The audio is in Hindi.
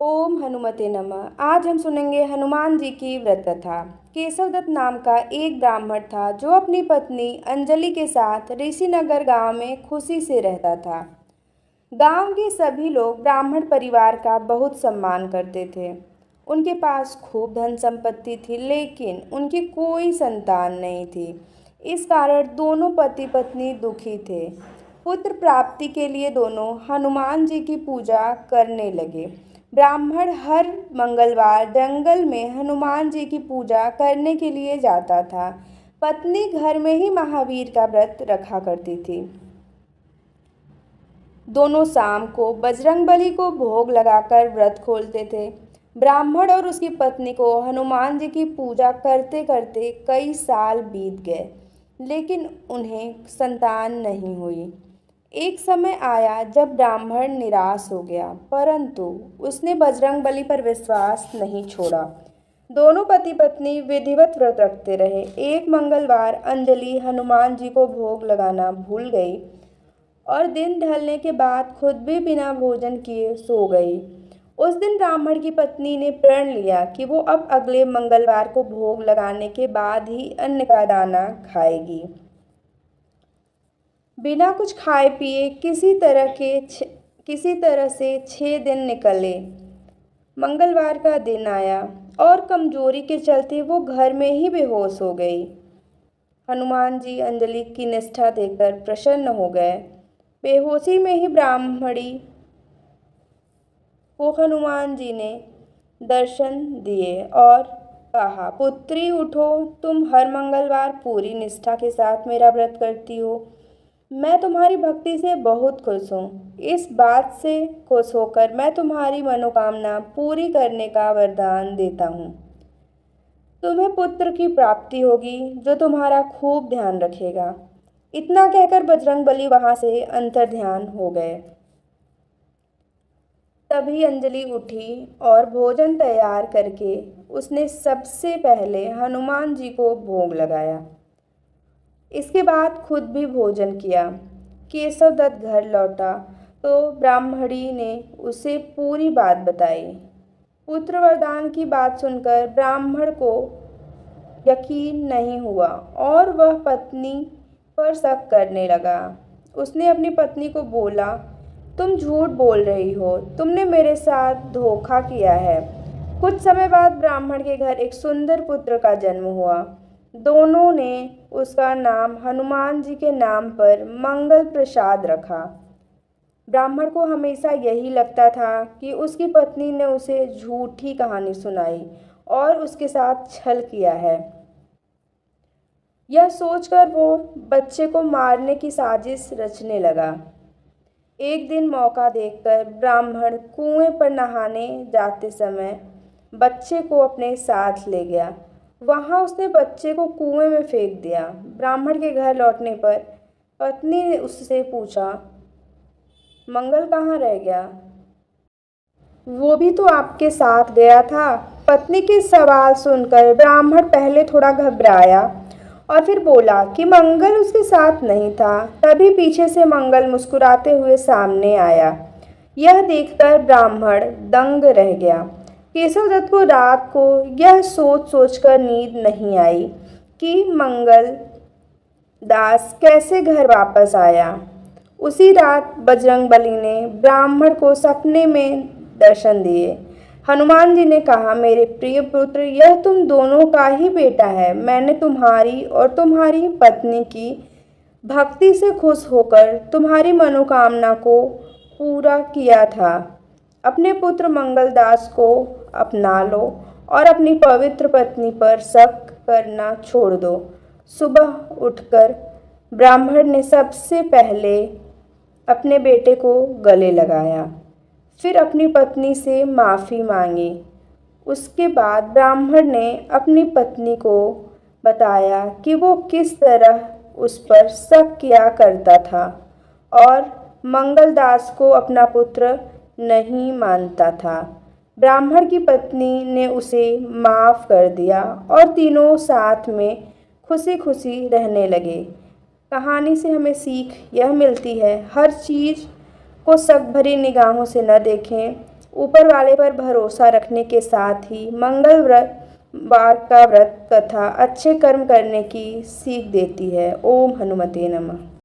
ओम हनुमते नमः। आज हम सुनेंगे हनुमान जी की व्रत कथा। केशवदत्त नाम का एक ब्राह्मण था जो अपनी पत्नी अंजलि के साथ ऋषिनगर गांव में खुशी से रहता था। गांव के सभी लोग ब्राह्मण परिवार का बहुत सम्मान करते थे। उनके पास खूब धन संपत्ति थी, लेकिन उनकी कोई संतान नहीं थी। इस कारण दोनों पति पत्नी दुखी थे। पुत्र प्राप्ति के लिए दोनों हनुमान जी की पूजा करने लगे। ब्राह्मण हर मंगलवार जंगल में हनुमान जी की पूजा करने के लिए जाता था। पत्नी घर में ही महावीर का व्रत रखा करती थी। दोनों शाम को बजरंगबली को भोग लगाकर व्रत खोलते थे। ब्राह्मण और उसकी पत्नी को हनुमान जी की पूजा करते करते कई साल बीत गए, लेकिन उन्हें संतान नहीं हुई। एक समय आया जब ब्राह्मण निराश हो गया, परंतु उसने बजरंगबली पर विश्वास नहीं छोड़ा। दोनों पति पत्नी विधिवत व्रत रखते रहे। एक मंगलवार अंजलि हनुमान जी को भोग लगाना भूल गई और दिन ढलने के बाद खुद भी बिना भोजन किए सो गई। उस दिन ब्राह्मण की पत्नी ने प्रण लिया कि वो अब अगले मंगलवार को भोग लगाने के बाद ही अन्न का दाना खाएगी। बिना कुछ खाए पिए किसी तरह से 6 दिन निकले। मंगलवार का दिन आया और कमजोरी के चलते वो घर में ही बेहोश हो गई। हनुमान जी अंजलि की निष्ठा देखकर प्रसन्न हो गए। बेहोशी में ही ब्राह्मणी को हनुमान जी ने दर्शन दिए और कहा, पुत्री उठो, तुम हर मंगलवार पूरी निष्ठा के साथ मेरा व्रत करती हो। मैं तुम्हारी भक्ति से बहुत खुश हूँ। इस बात से खुश होकर मैं तुम्हारी मनोकामना पूरी करने का वरदान देता हूँ। तुम्हें पुत्र की प्राप्ति होगी जो तुम्हारा खूब ध्यान रखेगा। इतना कहकर बजरंगबली वहां से अंतर्ध्यान हो गए। तभी अंजलि उठी और भोजन तैयार करके उसने सबसे पहले हनुमान जी को भोग लगाया। इसके बाद खुद भी भोजन किया। केशवदत्त घर लौटा तो ब्राह्मणी ने उसे पूरी बात बताई। पुत्र वरदान की बात सुनकर ब्राह्मण को यकीन नहीं हुआ और वह पत्नी पर शक करने लगा। उसने अपनी पत्नी को बोला, तुम झूठ बोल रही हो, तुमने मेरे साथ धोखा किया है। कुछ समय बाद ब्राह्मण के घर एक सुंदर पुत्र का जन्म हुआ। दोनों ने उसका नाम हनुमान जी के नाम पर मंगल प्रसाद रखा। ब्राह्मण को हमेशा यही लगता था कि उसकी पत्नी ने उसे झूठी कहानी सुनाई और उसके साथ छल किया है। यह सोचकर वो बच्चे को मारने की साजिश रचने लगा। एक दिन मौका देखकर ब्राह्मण कुएं पर नहाने जाते समय बच्चे को अपने साथ ले गया। वहां उसने बच्चे को कुएं में फेंक दिया। ब्राह्मण के घर लौटने पर पत्नी ने उससे पूछा, मंगल कहाँ रह गया? वो भी तो आपके साथ गया था। पत्नी के सवाल सुनकर ब्राह्मण पहले थोड़ा घबराया और फिर बोला कि मंगल उसके साथ नहीं था। तभी पीछे से मंगल मुस्कुराते हुए सामने आया। यह देखकर ब्राह्मण दंग रह गया। केशवदत्त को रात को यह सोच सोचकर नींद नहीं आई कि मंगल दास कैसे घर वापस आया। उसी रात बजरंगबली ने ब्राह्मण को सपने में दर्शन दिए। हनुमान जी ने कहा, मेरे प्रिय पुत्र, यह तुम दोनों का ही बेटा है। मैंने तुम्हारी और तुम्हारी पत्नी की भक्ति से खुश होकर तुम्हारी मनोकामना को पूरा किया था। अपने पुत्र मंगलदास को अपना लो और अपनी पवित्र पत्नी पर शक करना छोड़ दो। सुबह उठकर ब्राह्मण ने सबसे पहले अपने बेटे को गले लगाया, फिर अपनी पत्नी से माफ़ी मांगी। उसके बाद ब्राह्मण ने अपनी पत्नी को बताया कि वो किस तरह उस पर शक किया करता था और मंगलदास को अपना पुत्र नहीं मानता था। ब्राह्मण की पत्नी ने उसे माफ़ कर दिया और तीनों साथ में खुशी खुशी रहने लगे। कहानी से हमें सीख यह मिलती है, हर चीज़ को शक भरी निगाहों से न देखें। ऊपर वाले पर भरोसा रखने के साथ ही मंगलवार का व्रत तथा अच्छे कर्म करने की सीख देती है। ओम हनुमते नमः।